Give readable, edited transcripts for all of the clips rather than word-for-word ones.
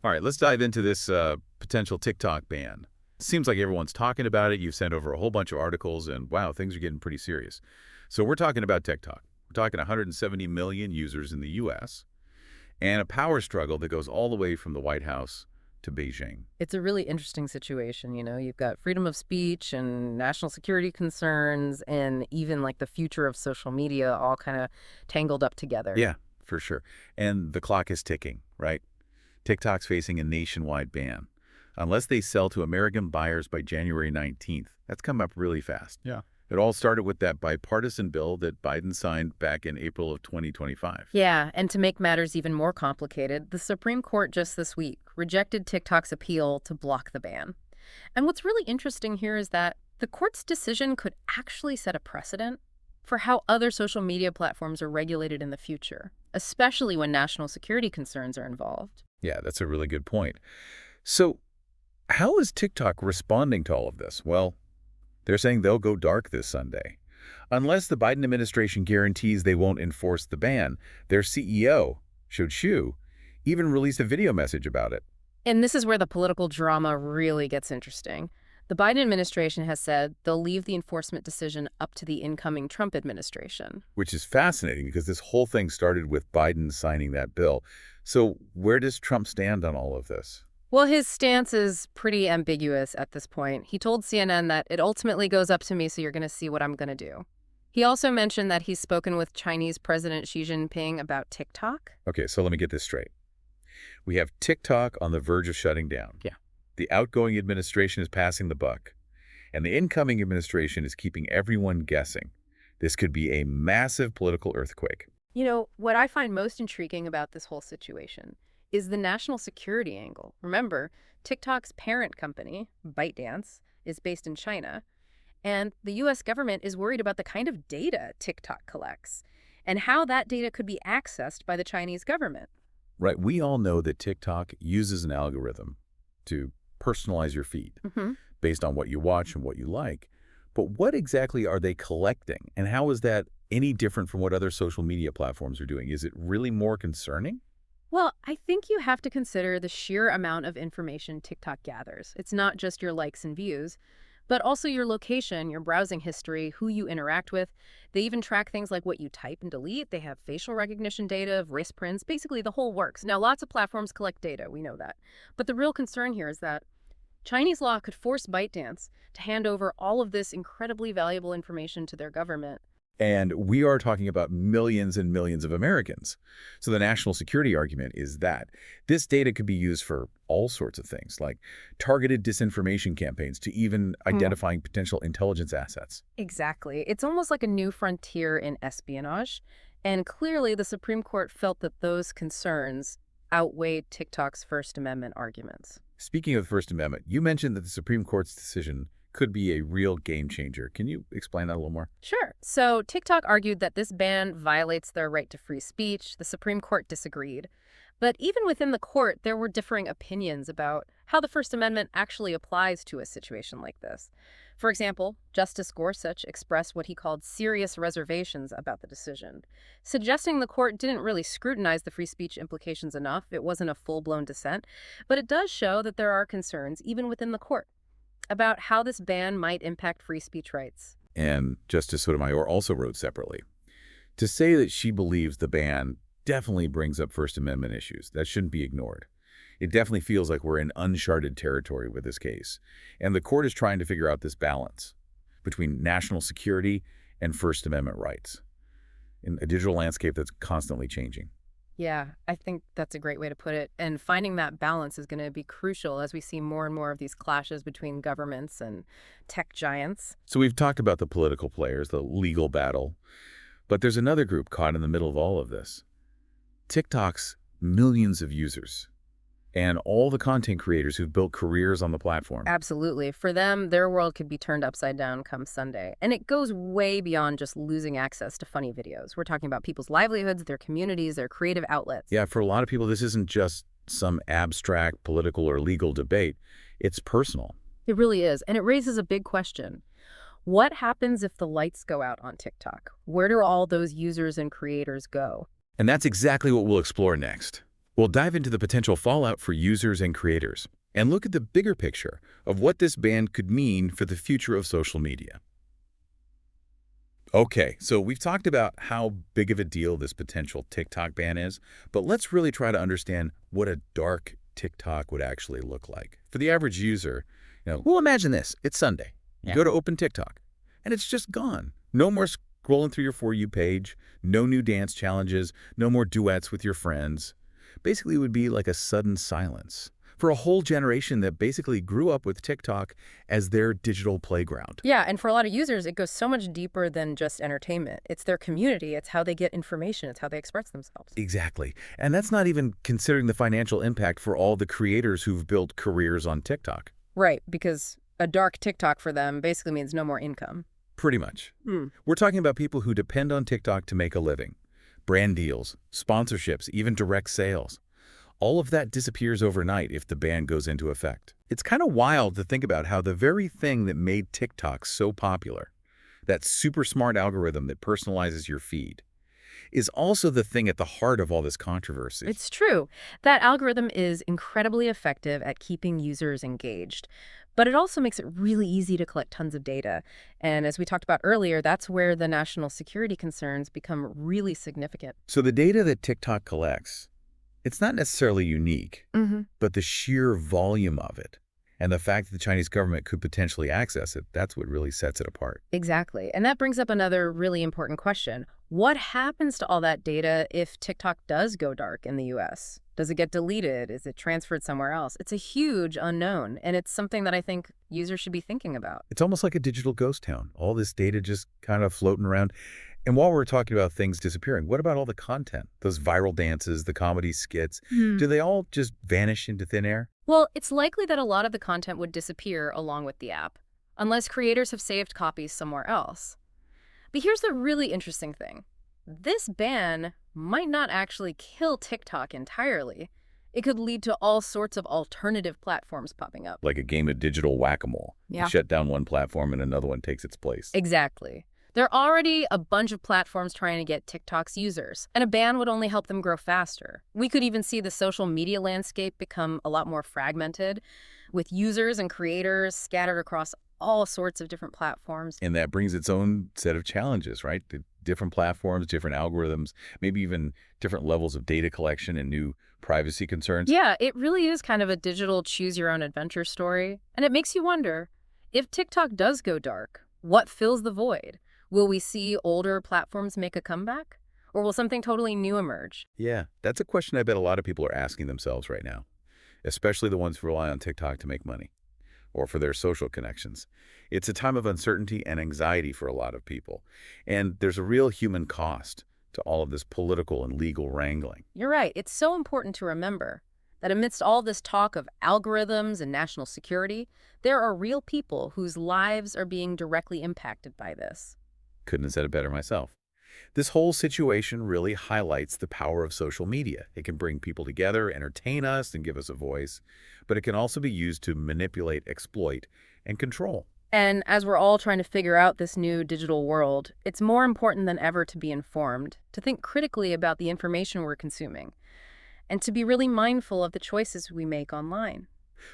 All right, let's dive into this potential TikTok ban. Seems like everyone's talking about it. You've sent over a whole bunch of articles, and wow, things are getting pretty serious. So we're talking about TikTok. We're talking 170 million users in the U.S. and a power struggle that goes all the way from the White House to Beijing. It's a really interesting situation, you know. You've got freedom of speech and national security concerns and even like the future of social media all kind of tangled up together. Yeah, for sure. And the clock is ticking, right? TikTok's facing a nationwide ban. Unless they sell to American buyers by January 19th. That's come up really fast. Yeah. It all started with that bipartisan bill that Biden signed back in April of 2025. Yeah, and to make matters even more complicated, the Supreme Court just this week rejected TikTok's appeal to block the ban. And what's really interesting here is that the court's decision could actually set a precedent for how other social media platforms are regulated in the future, especially when national security concerns are involved. Yeah, that's a really good point. So how is TikTok responding to all of this? Well, they're saying they'll go dark this Sunday. Unless the Biden administration guarantees they won't enforce the ban, their CEO, Shu, even released a video message about it. And this is where the political drama really gets interesting. The Biden administration has said they'll leave the enforcement decision up to the incoming Trump administration. Which is fascinating because this whole thing started with Biden signing that bill. So where does Trump stand on all of this? Well, his stance is pretty ambiguous at this point. He told CNN that it ultimately goes up to me, so you're going to see what I'm going to do. He also mentioned that he's spoken with Chinese President Xi Jinping about TikTok. Okay, so let me get this straight. We have TikTok on the verge of shutting down. Yeah. The outgoing administration is passing the buck, and the incoming administration is keeping everyone guessing. This could be a massive political earthquake. You know, what I find most intriguing about this whole situation is the national security angle. Remember, TikTok's parent company, ByteDance, is based in China, and the U.S. government is worried about the kind of data TikTok collects and how that data could be accessed by the Chinese government. Right, we all know that TikTok uses an algorithm to personalize your feed based on what you watch and what you like. But what exactly are they collecting, and how is that any different from what other social media platforms are doing? Is it really more concerning? Well, I think you have to consider the sheer amount of information TikTok gathers. It's not just your likes and views, but also your location, your browsing history, who you interact with. They even track things like what you type and delete. They have facial recognition data, wrist prints, basically the whole works. Now, lots of platforms collect data, we know that. But the real concern here is that Chinese law could force ByteDance to hand over all of this incredibly valuable information to their government. And we are talking about millions and millions of Americans. So the national security argument is that this data could be used for all sorts of things, like targeted disinformation campaigns to even identifying potential intelligence assets. Exactly. It's almost like a new frontier in espionage. And clearly, the Supreme Court felt that those concerns outweighed TikTok's First Amendment arguments. Speaking of the First Amendment, you mentioned that the Supreme Court's decision could be a real game changer. Can you explain that a little more? Sure. So TikTok argued that this ban violates their right to free speech. The Supreme Court disagreed. But even within the court, there were differing opinions about how the First Amendment actually applies to a situation like this. For example, Justice Gorsuch expressed what he called serious reservations about the decision, suggesting the court didn't really scrutinize the free speech implications enough. It wasn't a full-blown dissent. But it does show that there are concerns, even within the court, about how this ban might impact free speech rights. And Justice Sotomayor also wrote separately. To say that she believes the ban definitely brings up First Amendment issues. That shouldn't be ignored. It definitely feels like we're in uncharted territory with this case. And the court is trying to figure out this balance between national security and First Amendment rights in a digital landscape that's constantly changing. Yeah, I think that's a great way to put it. And finding that balance is going to be crucial as we see more and more of these clashes between governments and tech giants. So we've talked about the political players, the legal battle, but there's another group caught in the middle of all of this. TikTok's millions of users and all the content creators who've built careers on the platform. Absolutely. For them, their world could be turned upside down come Sunday. And it goes way beyond just losing access to funny videos. We're talking about people's livelihoods, their communities, their creative outlets. Yeah, for a lot of people, this isn't just some abstract political or legal debate. It's personal. It really is. And it raises a big question. What happens if the lights go out on TikTok? Where do all those users and creators go? And that's exactly what we'll explore next. We'll dive into the potential fallout for users and creators, and look at the bigger picture of what this ban could mean for the future of social media. Okay, so we've talked about how big of a deal this potential TikTok ban is, but let's really try to understand what a dark TikTok would actually look like. For the average user, well, imagine this. It's Sunday. You go to open TikTok, and it's just gone. No more scrolling through your For You page, no new dance challenges, no more duets with your friends. Basically, it would be like a sudden silence for a whole generation that basically grew up with TikTok as their digital playground. Yeah, and for a lot of users, it goes so much deeper than just entertainment. It's their community. It's how they get information. It's how they express themselves. Exactly. And that's not even considering the financial impact for all the creators who've built careers on TikTok. Right, because a dark TikTok for them basically means no more income. Pretty much. We're talking about people who depend on TikTok to make a living. Brand deals, sponsorships, even direct sales. All of that disappears overnight if the ban goes into effect. It's kind of wild to think about how the very thing that made TikTok so popular, that super smart algorithm that personalizes your feed, is also the thing at the heart of all this controversy. It's true. That algorithm is incredibly effective at keeping users engaged. But it also makes it really easy to collect tons of data. And as we talked about earlier, that's where the national security concerns become really significant. So the data that TikTok collects, it's not necessarily unique, but the sheer volume of it and the fact that the Chinese government could potentially access it, that's what really sets it apart. Exactly. And that brings up another really important question. What happens to all that data if TikTok does go dark in the US? Does it get deleted? Is it transferred somewhere else? It's a huge unknown, and it's something that I think users should be thinking about. It's almost like a digital ghost town, all this data just kind of floating around. And while we're talking about things disappearing, what about all the content? Those viral dances, the comedy skits, do they all just vanish into thin air? Well, it's likely that a lot of the content would disappear along with the app, unless creators have saved copies somewhere else. But here's the really interesting thing. This ban might not actually kill TikTok entirely. It could lead to all sorts of alternative platforms popping up. Like a game of digital whack-a-mole. Yeah. You shut down one platform and another one takes its place. Exactly. There are already a bunch of platforms trying to get TikTok's users, and a ban would only help them grow faster. We could even see the social media landscape become a lot more fragmented, with users and creators scattered across all sorts of different platforms. And that brings its own set of challenges, right? The different platforms, different algorithms, maybe even different levels of data collection and new privacy concerns. Yeah, it really is kind of a digital choose-your-own-adventure story. And it makes you wonder, if TikTok does go dark, what fills the void? Will we see older platforms make a comeback? Or will something totally new emerge? Yeah, that's a question I bet a lot of people are asking themselves right now, especially the ones who rely on TikTok to make money or for their social connections. It's a time of uncertainty and anxiety for a lot of people, and there's a real human cost to all of this political and legal wrangling. You're right. It's so important to remember that amidst all this talk of algorithms and national security, there are real people whose lives are being directly impacted by this. Couldn't have said it better myself. This whole situation really highlights the power of social media. It can bring people together, entertain us, and give us a voice, but it can also be used to manipulate, exploit, and control. And as we're all trying to figure out this new digital world, it's more important than ever to be informed, to think critically about the information we're consuming, and to be really mindful of the choices we make online.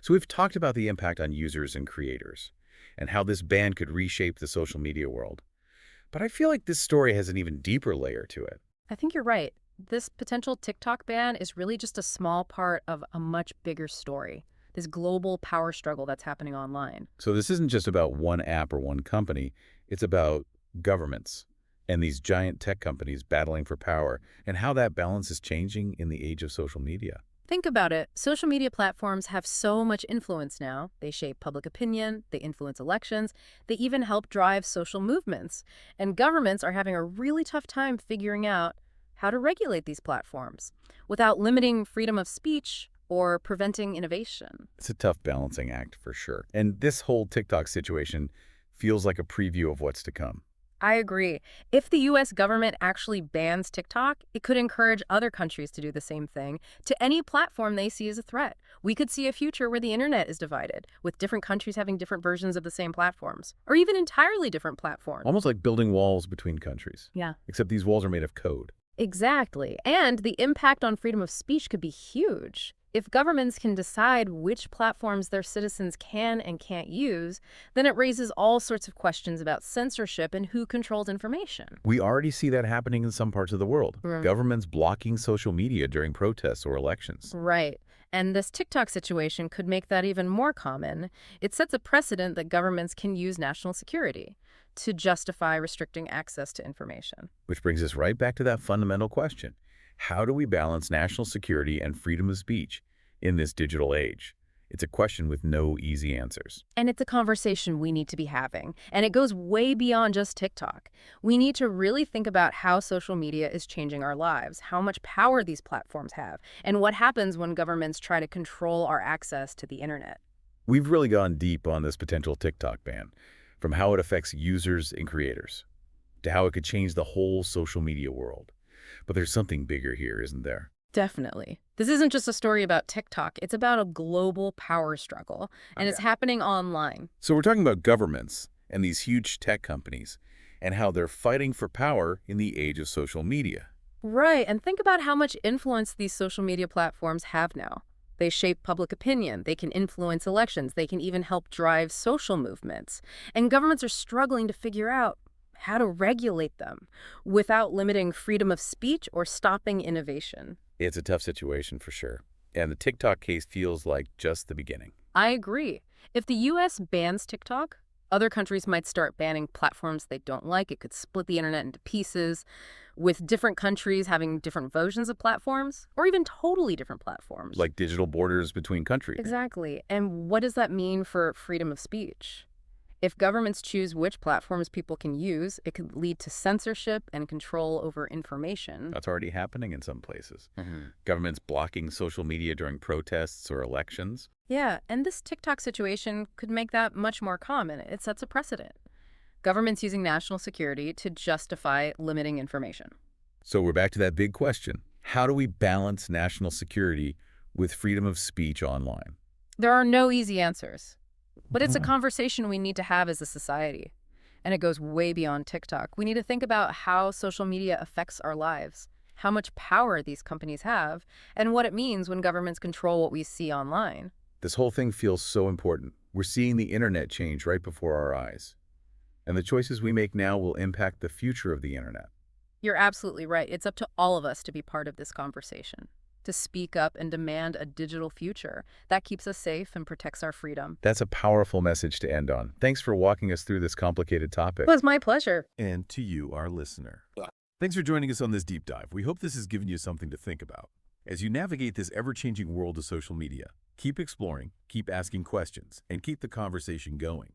So we've talked about the impact on users and creators, and how this ban could reshape the social media world. But I feel like this story has an even deeper layer to it. I think you're right. This potential TikTok ban is really just a small part of a much bigger story, this global power struggle that's happening online. So this isn't just about one app or one company. It's about governments and these giant tech companies battling for power and how that balance is changing in the age of social media. Think about it. Social media platforms have so much influence now. They shape public opinion, they influence elections, they even help drive social movements. And governments are having a really tough time figuring out how to regulate these platforms without limiting freedom of speech or preventing innovation. It's a tough balancing act for sure. And this whole TikTok situation feels like a preview of what's to come. I agree. If the U.S. government actually bans TikTok, it could encourage other countries to do the same thing to any platform they see as a threat. We could see a future where the internet is divided, with different countries having different versions of the same platforms, or even entirely different platforms. Almost like building walls between countries. Yeah. Except these walls are made of code. Exactly. And the impact on freedom of speech could be huge. If governments can decide which platforms their citizens can and can't use, then it raises all sorts of questions about censorship and who controls information. We already see that happening in some parts of the world. Mm. Governments blocking social media during protests or elections. Right. And this TikTok situation could make that even more common. It sets a precedent that governments can use national security to justify restricting access to information. Which brings us right back to that fundamental question. How do we balance national security and freedom of speech in this digital age? It's a question with no easy answers. And it's a conversation we need to be having. And it goes way beyond just TikTok. We need to really think about how social media is changing our lives, how much power these platforms have, and what happens when governments try to control our access to the internet. We've really gone deep on this potential TikTok ban, from how it affects users and creators, to how it could change the whole social media world. But there's something bigger here, isn't there? Definitely. This isn't just a story about TikTok. It's about a global power struggle, and it's happening online. So we're talking about governments and these huge tech companies and how they're fighting for power in the age of social media. Right, and think about how much influence these social media platforms have now. They shape public opinion, they can influence elections, they can even help drive social movements. And governments are struggling to figure out how to regulate them without limiting freedom of speech or stopping innovation. It's a tough situation for sure. And the TikTok case feels like just the beginning. I agree. If the U.S. bans TikTok, other countries might start banning platforms they don't like. It could split the internet into pieces, with different countries having different versions of platforms, or even totally different platforms. Like digital borders between countries. Exactly. And what does that mean for freedom of speech? If governments choose which platforms people can use, it could lead to censorship and control over information. That's already happening in some places. Governments blocking social media during protests or elections. Yeah, and this TikTok situation could make that much more common. It sets a precedent. Governments using national security to justify limiting information. So we're back to that big question. How do we balance national security with freedom of speech online? There are no easy answers, but it's a conversation we need to have as a society. And it goes way beyond TikTok. We need to think about how social media affects our lives, how much power these companies have, and what it means when governments control what we see online. This whole thing feels so important. We're seeing the internet change right before our eyes. And the choices we make now will impact the future of the internet. You're absolutely right. It's up to all of us to be part of this conversation, to speak up and demand a digital future that keeps us safe and protects our freedom. That's a powerful message to end on. Thanks for walking us through this complicated topic. It was my pleasure. And to you, our listener. Thanks for joining us on this deep dive. We hope this has given you something to think about. As you navigate this ever-changing world of social media, keep exploring, keep asking questions, and keep the conversation going.